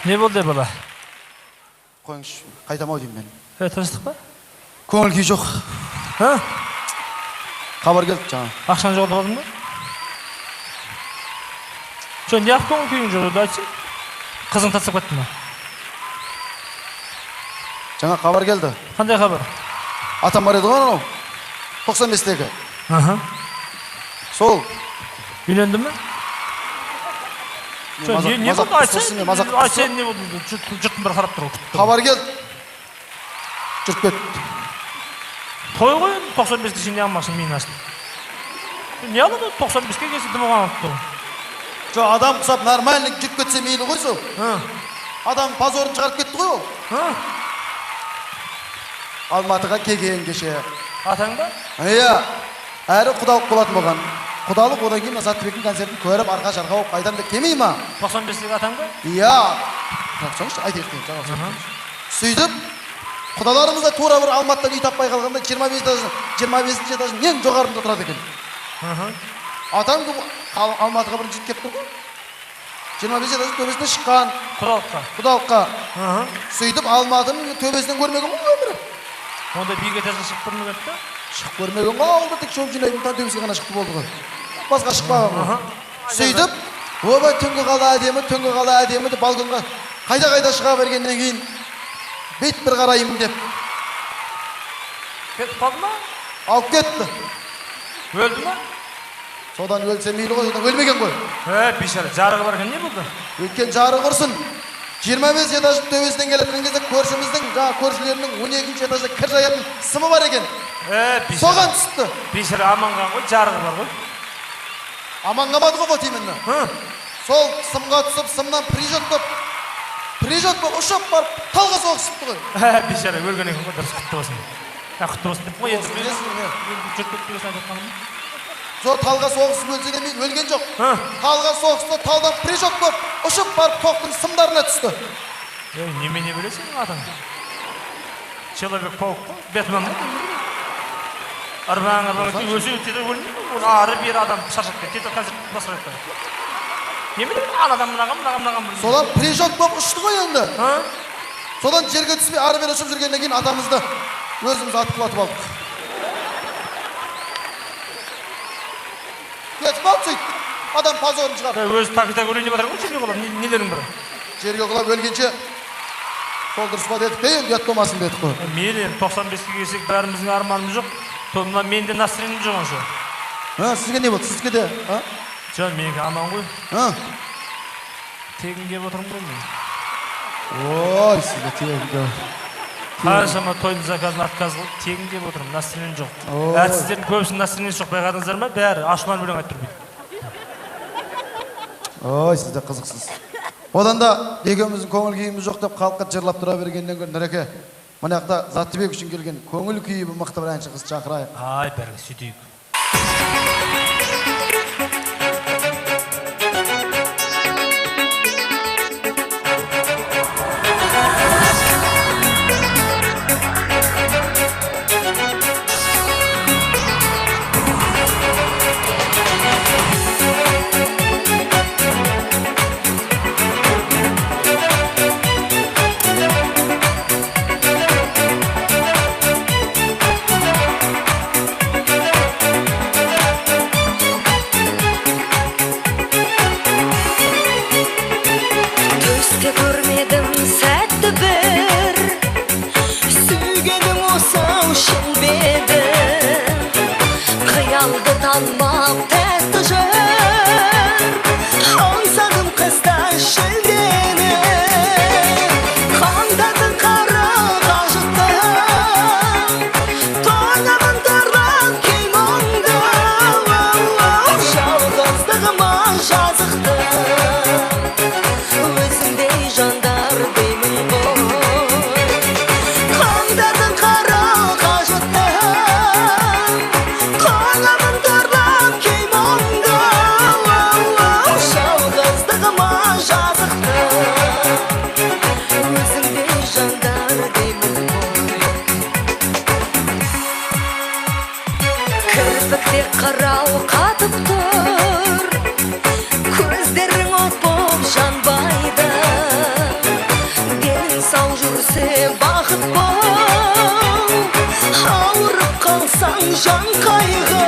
Ne болды бала? Қойыңыз, қайтам ау деймін мен. Тыныштық па? Көңіл күй жоқ. Хабар келді жаңа. Ақшаны жоғалтып ба? Не ақ көңіл күйің жоқ еді айтшы? Қызың тастап кетті ма? Жаңа хабар келді. Қандай хабар? Атам бар еді ғой анау. 95-тегі. Сол. Үйленді ме? Не болды айтшы? Айтшы не болды? Жұрттың бір қарап тұр. Хабар келді. Жүріп кетті. Той ғой 95-ке сен не алмақсың мен ашты. Не алады 95-ке келсе дымыған алып тұр. Жо, адам құсап нормальный жүріп кетсе мейлі ғой сол. Адам позорын шығарып кетті ғой ол. Алматыға келген кеше. Атаң ба? Иә. Әрі құдалық болатын болған. Құдалық одан кейін Заттыбектің концертін көріп арқа жарқа болып қайдан да келмей ма? 95-тегі атаң ба? Иә. Соңшы айтайық. Сөйтіп құдаларымыз да тура бір Алматыдан үй таппай қалғанда 25-ші этаждың ең жоғарында тұрады екен. Атам Алматыға бірінші келіп тұр ғой. 25 этаждың төбесіне шыққан. Құдалыққа. Сөйтіп Алматының төбесінен көрмеген ғой өмірі. Онда биік этажға шығып көрмеген бе? Шығып көрмеген ғой, ауылда тек шоу жинайтын таң төбесіне ғана шықты болды ғой. Басқа шықпаған ғой. Сөйтіп, оба түнгі қала әдемі деп балконға қайда шыға бергеннен кейін бет бір қарайым деп. Кетіп қалды ма? Алып кетті. Өлді ма? Содан өлсе мейлі ғой, содан өлмеген ғой. Бейшара, жарығы бар екен не болды? Өйткен жарығы ұрсын. 25 этаждың төбесінен келетін кезде көршіміздің, көршілерінің 12-ші этажда кір жаятын сымы бар екен. Соған түсті. Бейшара аманған ғой, жарығы бар ғой. Аманғамады ғой тиімінді. Сол сымға түсіп, сымнан прижет болып ұшып барып, талға соғысыпты ғой. Бейшара, өлген екен ғой, дұрыс құтты болсын. Құтты болсын деп қой, енді жүріп кетпеген сайын айтқаным. Зор талға соғысып өлсе де мен өлген жоқ. Талға соғысты, талдан прижет болып, ұшып барып тоқтың сымдарына түсті. Немене білесің атаң? Человек-паук қой, Бэтмен ба? Арбаң, өзі өтеді өлмейді. Ол ары бері адам шаршап кетті, концерт басырайды. Немене анадан мынаған. Содан прижет болып ұшты ғой енді. Содан жерге түспей ары бері ұшып жүргеннен кейін атамызды өзіміз атып құлатып алдық. Кетіп қалды сөйтті. Адам позорын шығарды. Өзі так өлейін деп жатыр ғой, жерге құлап, нелерің бір? Жерге құлап өлгенше сол дұрыс па дедік те, енді ұят болмасын дедік қой. Мейлі, 95-ке келсек бәріміздің арманымыз жоқ. Сонда менде настроением жоқ онша. Сізге не болды? Сізге де? Жоқ, менікі аман ғой. Тегін келіп отырмын ғой мен. Ой, сізге тегін келіп. Қаншама тойдың заказын отказ қылып, тегін келіп отырмын, настроением жоқ. Әртістердің көбісінің настроениесі жоқ, байқадыңыздар ма? Бәрі ашуланып өлең айтып тұр. Ой, сіз де қызықсыз. Одан да екеуміздің көңіл күйіміз жоқ деп халыққа жырлап тұра бергеннен кейін Нұреке, мына жақта Заттыбек үшін келген көңіл күйі мықты бір әнші қыз шақырайық. Ай, бәрі сөйтейік. Qandadın qara qajıtdı берсе бақыт бол, ауырып қалсаң жан қайғы.